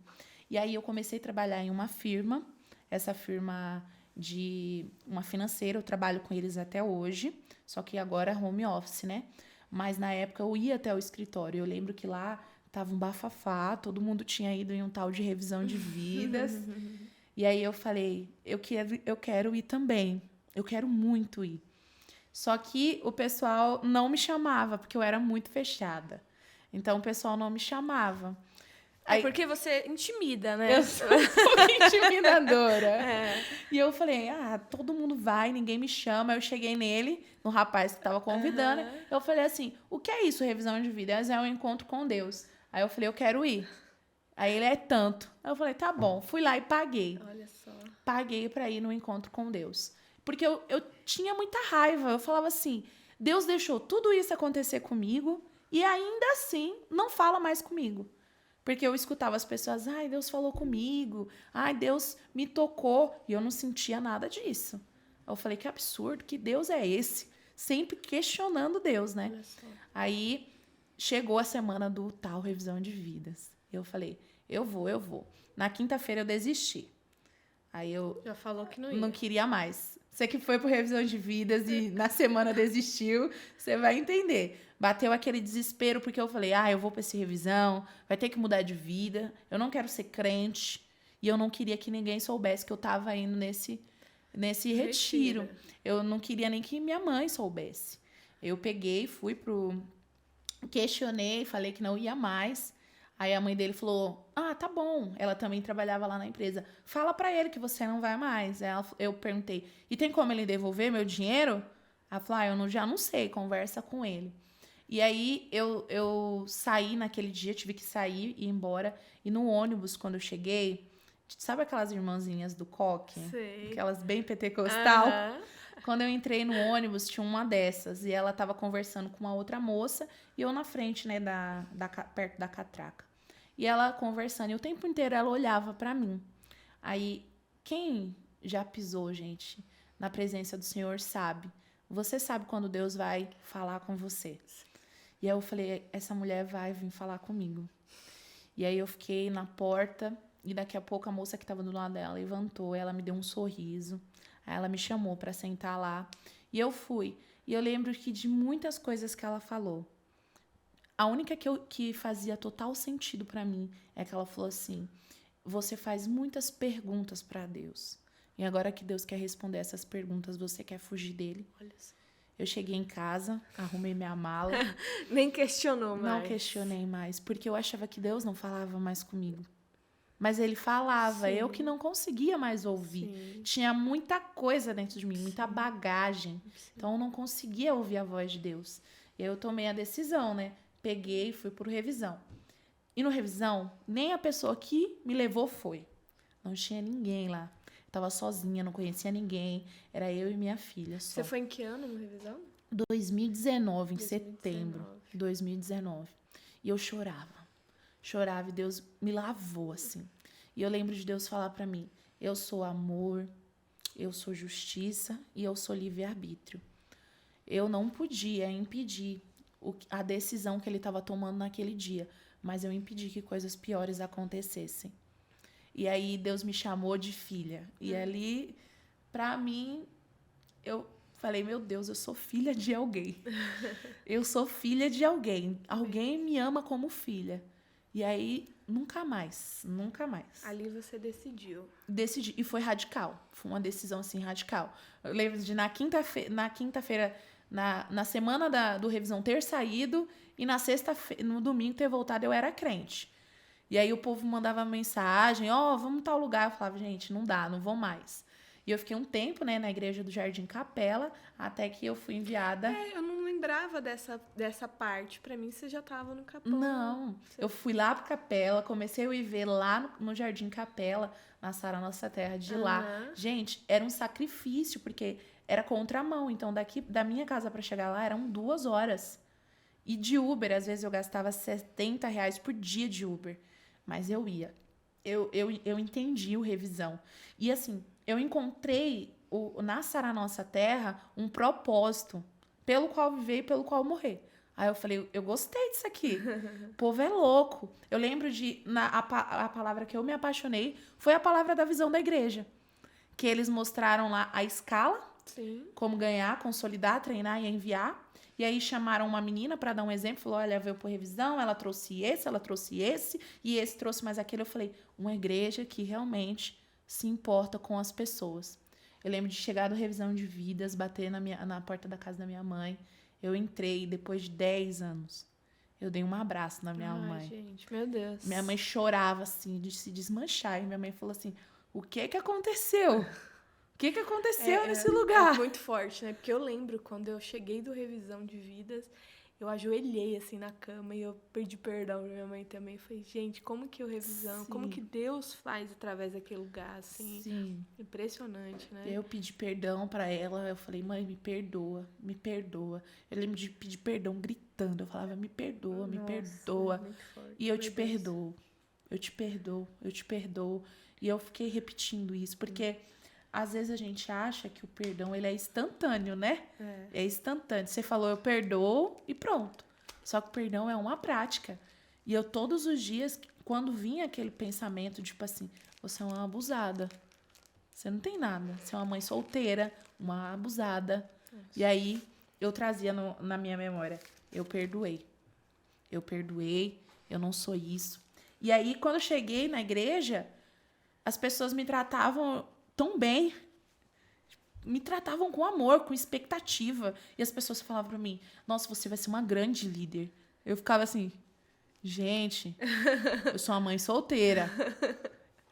B: E aí eu comecei a trabalhar em uma firma, essa firma de uma financeira, eu trabalho com eles até hoje, só que agora é home office, né? Mas na época eu ia até o escritório. Eu lembro que lá tava um bafafá, todo mundo tinha ido em um tal de revisão de vidas. E aí eu falei, eu quero ir também. Eu quero muito ir. Só que o pessoal não me chamava, porque eu era muito fechada. Então o pessoal não me chamava.
A: Aí, porque você intimida, né?
B: Eu sou um pouco intimidadora. E eu falei, todo mundo vai, ninguém me chama. Eu cheguei nele, no rapaz que estava convidando. Eu falei assim, o que é isso, revisão de vidas? É um encontro com Deus. Aí eu falei, eu quero ir. Aí ele é tanto. Aí eu falei, tá bom. Fui lá e paguei.
A: Olha só.
B: Paguei para ir no encontro com Deus. Porque eu tinha muita raiva. Eu falava assim, Deus deixou tudo isso acontecer comigo e ainda assim não fala mais comigo. Porque eu escutava as pessoas, Deus falou comigo, Deus me tocou, e eu não sentia nada disso. Eu falei, que absurdo, que Deus é esse? Sempre questionando Deus, né? Aí chegou a semana do tal revisão de vidas. Eu falei, eu vou. Na quinta-feira eu desisti. Aí eu
A: já falou que não ia.
B: Não queria mais. Você que foi pro revisão de vidas e na semana desistiu, você vai entender. Bateu aquele desespero porque eu falei, eu vou pra esse revisão, vai ter que mudar de vida, eu não quero ser crente. E eu não queria que ninguém soubesse que eu tava indo nesse retiro. Eu não queria nem que minha mãe soubesse. Eu peguei, questionei, falei que não ia mais. Aí a mãe dele falou, tá bom. Ela também trabalhava lá na empresa. Fala pra ele que você não vai mais. Eu perguntei, e tem como ele devolver meu dinheiro? Ela falou, eu já não sei, conversa com ele. E aí eu saí naquele dia, tive que sair e ir embora. E no ônibus, quando eu cheguei, sabe aquelas irmãzinhas do coque?
A: Sei.
B: Aquelas bem pentecostal? Quando eu entrei no ônibus, tinha uma dessas. E ela tava conversando com uma outra moça. E eu na frente, né, perto da catraca. E ela conversando. E o tempo inteiro ela olhava pra mim. Aí, quem já pisou, gente, na presença do Senhor sabe. Você sabe quando Deus vai falar com você. E aí eu falei, essa mulher vai vir falar comigo. E aí eu fiquei na porta. E daqui a pouco a moça que tava do lado dela levantou. Ela me deu um sorriso. Aí ela me chamou para sentar lá. E eu fui. E eu lembro que de muitas coisas que ela falou, a única que fazia total sentido para mim é que ela falou assim, você faz muitas perguntas para Deus. E agora que Deus quer responder essas perguntas, você quer fugir dele?
A: Olha só.
B: Eu cheguei em casa, arrumei minha mala.
A: Nem questionou mais.
B: Não questionei mais, porque eu achava que Deus não falava mais comigo. Mas ele falava, eu que não conseguia mais ouvir.
A: Sim.
B: Tinha muita coisa dentro de mim, muita bagagem. Então eu não conseguia ouvir a voz de Deus. E aí eu tomei a decisão, né? Peguei e fui pro revisão. E no revisão, nem a pessoa que me levou foi. Não tinha ninguém lá. Eu tava sozinha, não conhecia ninguém. Era eu e minha filha só.
A: Você foi em que ano no revisão?
B: 2019, em setembro de 2019. E eu chorava e Deus me lavou, assim. E eu lembro de Deus falar pra mim, eu sou amor, eu sou justiça e eu sou livre-arbítrio. Eu não podia impedir a decisão que ele estava tomando naquele dia, mas eu impedi que coisas piores acontecessem. E aí Deus me chamou de filha. E ali, pra mim, eu Falei, meu Deus, eu sou filha de alguém. Eu sou filha de alguém. Alguém me ama como filha. E aí, nunca mais, nunca mais.
A: Ali você decidiu.
B: Decidi. E foi radical. Foi uma decisão, assim, radical. Eu lembro de na quinta-feira, na semana do revisão ter saído e na sexta-feira, no domingo ter voltado, eu era crente. E aí o povo mandava mensagem, vamos tal lugar. Eu falava, gente, não dá, não vou mais. E eu fiquei um tempo, né, na igreja do Jardim Capela, até que eu fui enviada.
A: Eu não lembrava dessa parte. Pra mim, você já tava no Capão.
B: Não, eu fui lá pra Capela, comecei a viver lá no Jardim Capela, na Sara Nossa Terra, de lá. Gente, era um sacrifício, porque era contramão. Então, daqui da minha casa pra chegar lá, eram 2 horas. E de Uber, às vezes eu gastava R$70 por dia de Uber. Mas eu ia. Eu entendi o revisão. E assim, eu encontrei na Sara Nossa Terra um propósito pelo qual viver e pelo qual morrer. Aí eu falei, eu gostei disso aqui. O povo é louco. Eu lembro a palavra que eu me apaixonei foi a palavra da visão da igreja. Que eles mostraram lá a escala,
A: Sim.
B: como ganhar, consolidar, treinar e enviar. E aí chamaram uma menina para dar um exemplo, falou, olha, veio por revisão, ela trouxe esse, e esse trouxe mais aquele. Eu falei, uma igreja que realmente se importa com as pessoas. Eu lembro de chegar do revisão de vidas, bater na porta da casa da minha mãe. Eu entrei, depois de 10 anos, eu dei um abraço na minha mãe.
A: Gente, meu Deus.
B: Minha mãe chorava, assim, de se desmanchar. E minha mãe falou assim, o que aconteceu? O que aconteceu nesse lugar?
A: É muito forte, né? Porque eu lembro quando eu cheguei do revisão de vidas, eu ajoelhei assim na cama e eu pedi perdão pra minha mãe também. Falei, gente, como que o revisão, como que Deus faz através daquele lugar, assim.
B: Sim.
A: Impressionante, né?
B: Eu pedi perdão pra ela, eu falei, mãe, me perdoa, me perdoa. Eu lembro de pedir perdão gritando, eu falava, me perdoa, me perdoa.
A: Muito forte.
B: E eu te perdoo, eu te perdoo, eu te perdoo. E eu fiquei repetindo isso, porque às vezes a gente acha que o perdão ele é instantâneo, né? É instantâneo. Você falou, eu perdoo e pronto. Só que o perdão é uma prática. E eu todos os dias, quando vinha aquele pensamento, tipo assim, você é uma abusada. Você não tem nada. Você é uma mãe solteira, uma abusada. Nossa. E aí eu trazia na minha memória, eu perdoei. Eu perdoei, eu não sou isso. E aí quando eu cheguei na igreja, as pessoas me tratavam tão bem, me tratavam com amor, com expectativa. E as pessoas falavam pra mim, nossa, você vai ser uma grande líder. Eu ficava assim, gente, eu sou uma mãe solteira.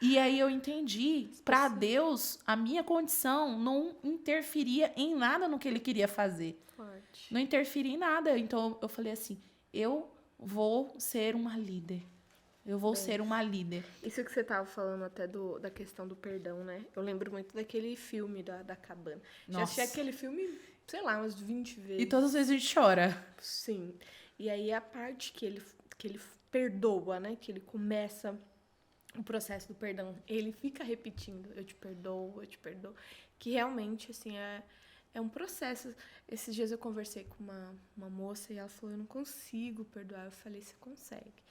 B: E aí eu entendi, pra Deus, a minha condição não interferia em nada no que ele queria fazer.
A: Forte.
B: Não interferia em nada. Então eu falei assim, eu vou ser uma líder. Eu vou ser uma líder.
A: Isso que você tava falando até da questão do perdão, né? Eu lembro muito daquele filme da cabana.
B: Nossa.
A: Já assisti aquele filme, sei lá, umas 20 vezes.
B: E todas as vezes a gente chora.
A: Sim. E aí a parte que ele perdoa, né? Que ele começa o processo do perdão. Ele fica repetindo, eu te perdoo, eu te perdoo. Que realmente, assim, é um processo. Esses dias eu conversei com uma moça e ela falou, eu não consigo perdoar. Eu falei, você consegue.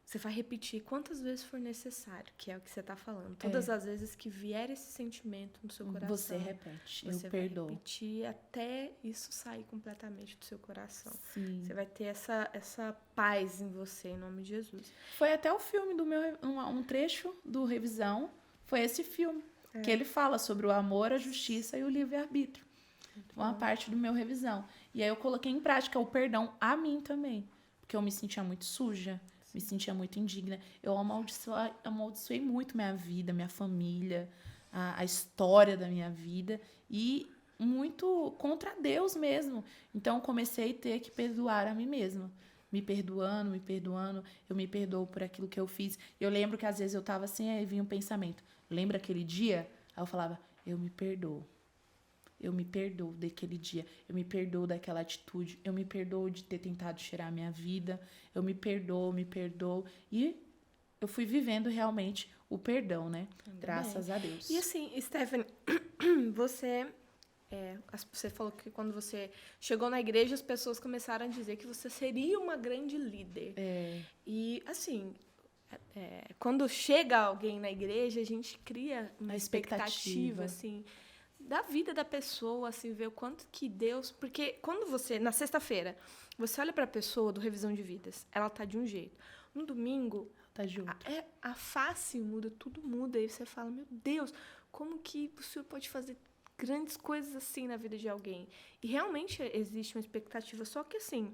A: Você vai repetir quantas vezes for necessário, que é o que você está falando. Todas as vezes que vier esse sentimento no seu coração.
B: Você repete,
A: você
B: eu perdoo.
A: Vai repetir até isso sair completamente do seu coração.
B: Sim.
A: Você vai ter essa paz em você, em nome de Jesus.
B: Foi até o filme do um trecho do Revisão, foi esse filme. Que ele fala sobre o amor, a justiça e o livre-arbítrio. Uma parte do meu Revisão. E aí eu coloquei em prática o perdão a mim também. Porque eu me sentia muito suja. Me sentia muito indigna. Eu amaldiçoei muito minha vida, minha família, a história da minha vida. E muito contra Deus mesmo. Então, comecei a ter que perdoar a mim mesma. Me perdoando. Eu me perdoo por aquilo que eu fiz. Eu lembro que às vezes eu estava assim, aí vinha um pensamento. Lembra aquele dia? Aí eu falava, eu me perdoo. Eu me perdoo daquele dia, eu me perdoo daquela atitude, eu me perdoo de ter tentado tirar a minha vida, eu me perdoo. E eu fui vivendo realmente o perdão, né? Graças a Deus.
A: E assim, Stephanie, você falou que quando você chegou na igreja, as pessoas começaram a dizer que você seria uma grande líder. E assim, quando chega alguém na igreja, a gente cria uma expectativa assim... da vida da pessoa, assim, ver o quanto que Deus... Porque quando você, na sexta-feira, você olha para a pessoa do Revisão de Vidas, ela tá de um jeito. No domingo,
B: Tá junto.
A: a face muda, tudo muda. E você fala, meu Deus, como que o Senhor pode fazer grandes coisas assim na vida de alguém? E realmente existe uma expectativa, só que assim...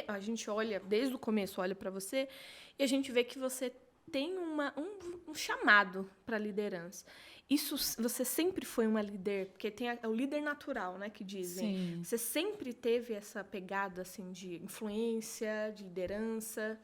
A: a gente olha, desde o começo, olha para você e a gente vê que você tem um chamado para liderança. Isso, você sempre foi uma líder, porque tem o líder natural, né, que dizem.
B: Sim.
A: Você sempre teve essa pegada, assim, de influência, de liderança?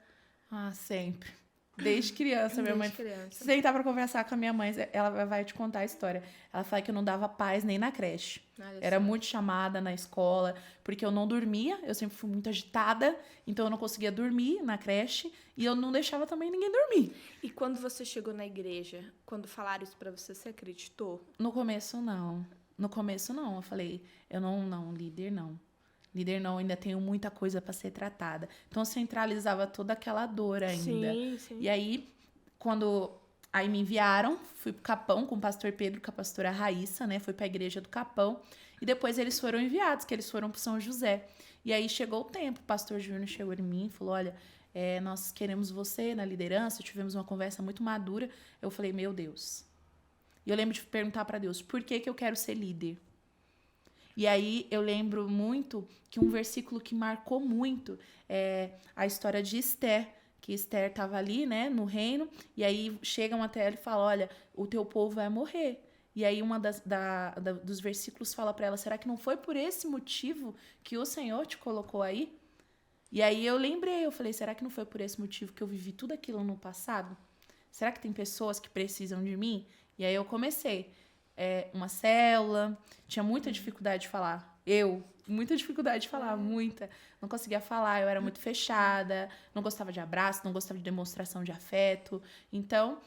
B: Ah, sempre. Desde criança, minha mãe.
A: Desde criança.
B: Se sentar pra conversar com a minha mãe, ela vai te contar a história. Ela fala que eu não dava paz nem na creche.
A: Olha
B: Era
A: só.
B: muito chamada na escola, porque eu não dormia, eu sempre fui muito agitada, então eu não conseguia dormir na creche e eu não deixava também ninguém dormir.
A: E quando você chegou na igreja, quando falaram isso pra você, você acreditou?
B: No começo, não. No começo, não. Eu falei, líder não. Líder não, ainda tenho muita coisa para ser tratada. Então, eu centralizava toda aquela dor ainda.
A: Sim, sim.
B: E aí, aí me enviaram, fui pro Capão com o pastor Pedro, com a pastora Raíssa, né? Fui pra igreja do Capão. E depois eles foram enviados, que eles foram pro São José. E aí chegou o tempo, o pastor Júnior chegou em mim e falou, olha, nós queremos você na liderança, tivemos uma conversa muito madura. Eu falei, meu Deus. E eu lembro de perguntar para Deus, por que eu quero ser líder? E aí eu lembro muito que um versículo que marcou muito é a história de Esther, que Esther estava ali, né, no reino, e aí chegam até ela e falam, olha, o teu povo vai morrer. E aí uma dos versículos fala para ela, será que não foi por esse motivo que o Senhor te colocou aí? E aí eu lembrei, eu falei, será que não foi por esse motivo que eu vivi tudo aquilo no passado? Será que tem pessoas que precisam de mim? E aí eu comecei uma célula, tinha muita dificuldade de falar. Muita dificuldade de falar, muita. Não conseguia falar, eu era muito fechada, não gostava de abraço, não gostava de demonstração de afeto. Então,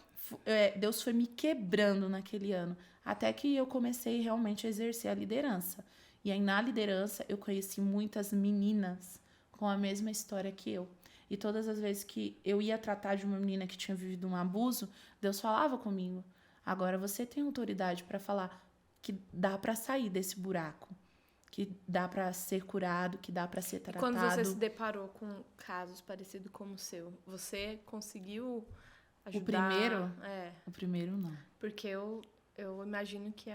B: Deus foi me quebrando naquele ano, até que eu comecei realmente a exercer a liderança. E aí, na liderança, eu conheci muitas meninas com a mesma história que eu. E todas as vezes que eu ia tratar de uma menina que tinha vivido um abuso, Deus falava comigo, agora você tem autoridade para falar que dá para sair desse buraco, que dá para ser curado, que dá para ser tratado.
A: Quando você se deparou com casos parecidos como o seu, você conseguiu ajudar?
B: O primeiro? O primeiro não.
A: Porque eu imagino que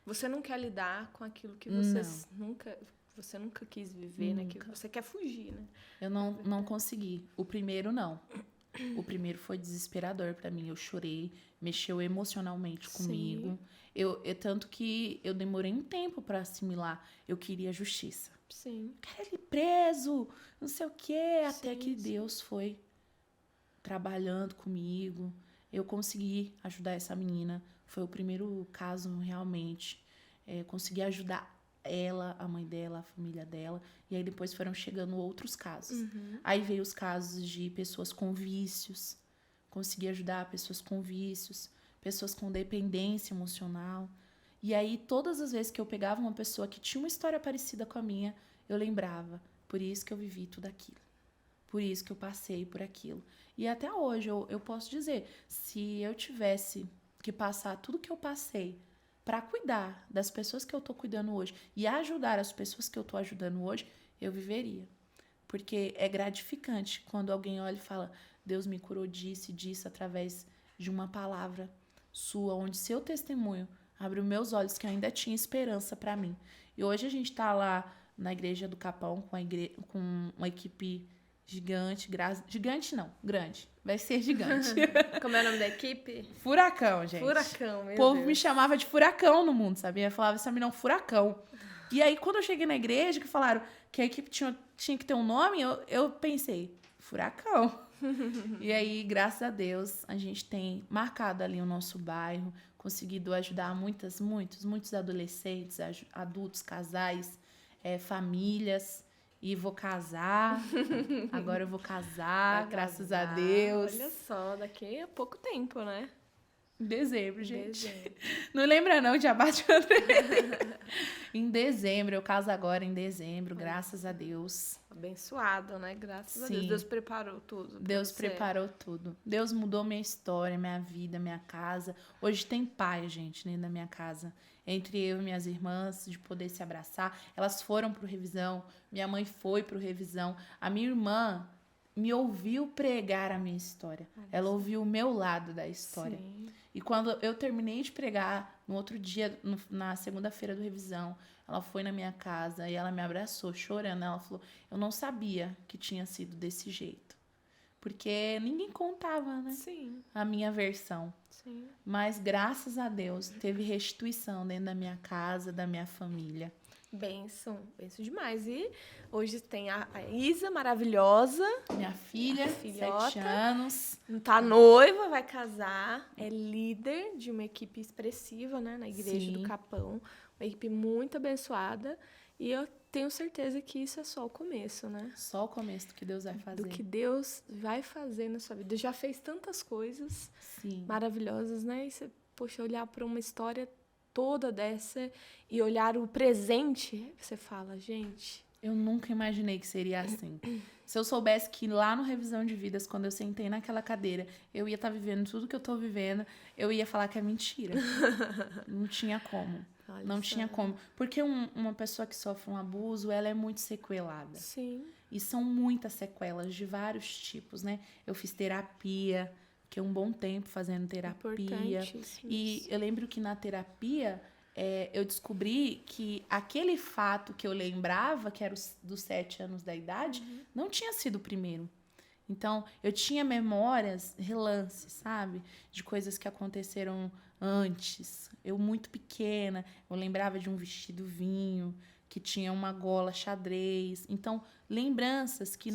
A: você não quer lidar com aquilo que você nunca quis viver, né? Que você quer fugir, né?
B: Eu não consegui. O primeiro não. O primeiro foi desesperador para mim. Eu chorei, mexeu emocionalmente comigo. Tanto que eu demorei um tempo para assimilar. Eu queria justiça.
A: Sim.
B: Quero ele preso, não sei o quê. Até que Deus foi trabalhando comigo. Eu consegui ajudar essa menina. Foi o primeiro caso, realmente. Consegui ajudar ela, a mãe dela, a família dela. E aí depois foram chegando outros casos.
A: Uhum.
B: Aí veio os casos de pessoas com vícios. Consegui ajudar pessoas com vícios, pessoas com dependência emocional. E aí todas as vezes que eu pegava uma pessoa que tinha uma história parecida com a minha, eu lembrava, por isso que eu vivi tudo aquilo. Por isso que eu passei por aquilo. E até hoje eu posso dizer, se eu tivesse que passar tudo que eu passei para cuidar das pessoas que eu tô cuidando hoje e ajudar as pessoas que eu tô ajudando hoje, eu viveria. Porque é gratificante quando alguém olha e fala, Deus me curou disso e disso através de uma palavra sua, onde seu testemunho abriu meus olhos que eu ainda tinha esperança para mim. E hoje a gente tá lá na igreja do Capão com uma equipe gigante, gigante não, grande. Vai ser gigante.
A: Como é o nome da equipe?
B: Furacão, gente.
A: Furacão, meu
B: O povo
A: Deus.
B: me chamava de furacão no mundo, sabia? Eu falava, essa menina é um furacão. E aí, quando eu cheguei na igreja, que falaram que a equipe tinha que ter um nome, eu pensei, furacão. E aí, graças a Deus, a gente tem marcado ali o nosso bairro, conseguido ajudar muitos adolescentes, adultos, casais, famílias. E vou casar. Agora eu vou casar, graças a Deus.
A: Olha só, daqui a pouco tempo, né?
B: Em dezembro, gente.
A: Dezembro.
B: Não lembra não, já bate outra. Em dezembro, eu caso agora em dezembro, graças a Deus.
A: Abençoado, né? Graças a
B: Sim.
A: Deus. Deus preparou tudo. pra
B: Deus
A: você.
B: preparou tudo. Deus mudou minha história, minha vida, minha casa. Hoje tem paz, gente, dentro da minha casa. Entre eu e minhas irmãs, de poder se abraçar. Elas foram pro revisão, minha mãe foi pro revisão. A minha irmã me ouviu pregar a minha história. Ela ouviu o meu lado da história.
A: Sim.
B: E quando eu terminei de pregar, no outro dia, na segunda-feira do revisão, ela foi na minha casa e ela me abraçou, chorando. Ela falou, eu não sabia que tinha sido desse jeito. Porque ninguém contava, né?
A: Sim.
B: A minha versão.
A: Sim.
B: Mas, graças a Deus, teve restituição dentro da minha casa, da minha família.
A: Bênção demais. E hoje tem a Isa, maravilhosa.
B: Minha filha,
A: Filhota.
B: 7 anos.
A: Tá noiva, vai casar. É líder de uma equipe expressiva, né? Na Igreja
B: Sim.
A: do Capão. Uma equipe muito abençoada. E eu tenho certeza que isso é só o começo, né?
B: Só o começo do que Deus vai fazer.
A: Do que Deus vai fazer na sua vida. Já fez tantas coisas
B: Sim.
A: maravilhosas, né? E você, poxa, olhar para uma história toda dessa e olhar o presente, você fala, gente...
B: Eu nunca imaginei que seria assim. Se eu soubesse que lá no Revisão de Vidas, quando eu sentei naquela cadeira, eu ia estar vivendo tudo que eu tô vivendo, eu ia falar que é mentira. Não tinha como.
A: Olha
B: Não
A: só.
B: tinha como. Porque uma pessoa que sofre um abuso, ela é muito sequelada.
A: Sim.
B: E são muitas sequelas de vários tipos, né? Eu fiz terapia, fiquei um bom tempo fazendo terapia.
A: Importantíssimo
B: E
A: isso.
B: eu lembro que na terapia, eu descobri que aquele fato que eu lembrava, que era dos 7 anos da idade, não tinha sido o primeiro. Então, eu tinha memórias, relances, sabe? De coisas que aconteceram antes. Eu muito pequena, eu lembrava de um vestido vinho, que tinha uma gola xadrez. Então, lembranças que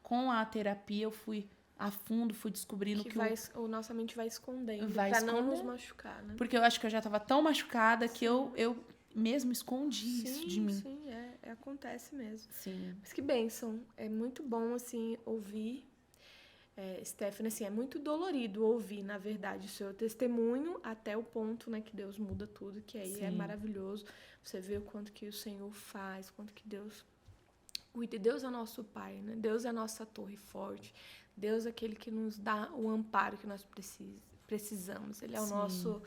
B: com a terapia eu fui a fundo, fui descobrindo que
A: a nossa mente vai escondendo
B: Vai
A: pra não
B: esconder.
A: nos machucar, né?
B: Porque eu acho que eu já estava tão machucada que eu mesmo escondi isso de mim.
A: Sim, acontece mesmo.
B: Sim.
A: Mas que bênção. É muito bom, assim, ouvir, Stephanie, assim, é muito dolorido ouvir, na verdade, o seu testemunho até o ponto, né, que Deus muda tudo, que aí é
B: Sim.
A: maravilhoso. Você vê o quanto que o Senhor faz, quanto que Deus cuida. Deus é nosso Pai, né? Deus é a nossa torre forte. Deus é aquele que nos dá o amparo que nós precisamos. Ele é o
B: Sim.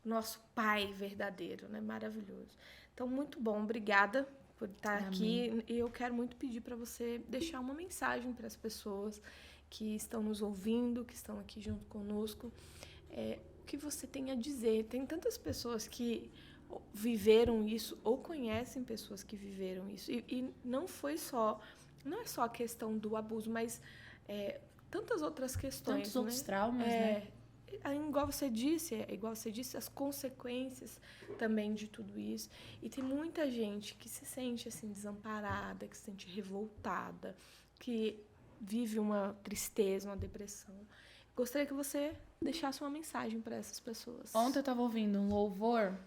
A: nosso Pai verdadeiro, né? Maravilhoso. Então, muito bom. Obrigada por estar
B: Amém.
A: aqui. E eu quero muito pedir para você deixar uma mensagem para as pessoas que estão nos ouvindo, que estão aqui junto conosco. O que você tem a dizer? Tem tantas pessoas que viveram isso ou conhecem pessoas que viveram isso. E não é só a questão do abuso, mas tantas outras questões.
B: Tantos outros traumas, né?
A: Igual você disse, as consequências também de tudo isso. E tem muita gente que se sente assim desamparada, que se sente revoltada, que vive uma tristeza, uma depressão. Gostaria que você deixasse uma mensagem para essas pessoas.
B: Ontem eu estava ouvindo um louvor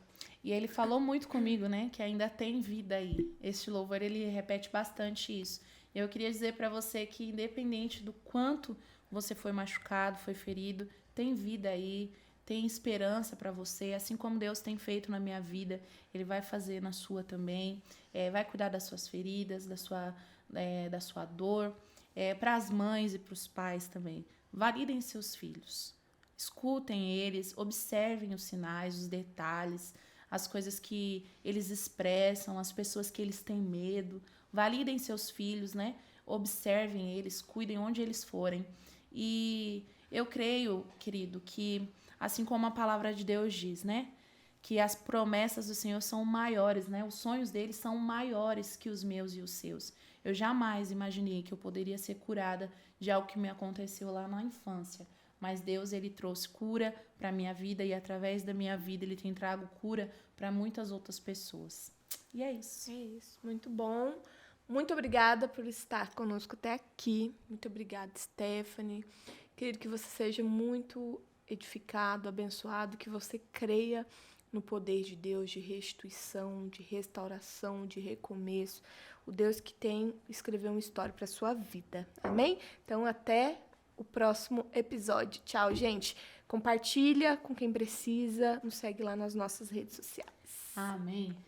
B: e ele falou muito comigo, né? Que ainda tem vida aí. Este louvor, ele repete bastante isso. E eu queria dizer para você que, independente do quanto você foi machucado, foi ferido, tem vida aí, tem esperança para você. Assim como Deus tem feito na minha vida, Ele vai fazer na sua também. Vai cuidar das suas feridas, da sua dor. Para as mães e para os pais também. Validem seus filhos. Escutem eles, observem os sinais, os detalhes, as coisas que eles expressam, as pessoas que eles têm medo. Validem seus filhos, né? Observem eles, cuidem onde eles forem. E eu creio, querido, que assim como a palavra de Deus diz, né? Que as promessas do Senhor são maiores, né? Os sonhos dele são maiores que os meus e os seus. Eu jamais imaginei que eu poderia ser curada de algo que me aconteceu lá na infância. Mas Deus, ele trouxe cura para a minha vida e através da minha vida ele tem trago cura para muitas outras pessoas. E é isso.
A: É isso. Muito bom. Muito obrigada por estar conosco até aqui. Muito obrigada, Stephanie. Querido, que você seja muito edificado, abençoado, que você creia no poder de Deus, de restituição, de restauração, de recomeço. O Deus que escreveu uma história para a sua vida. Amém? Então, até o próximo episódio. Tchau, gente. Compartilha com quem precisa. Nos segue lá nas nossas redes sociais.
B: Amém.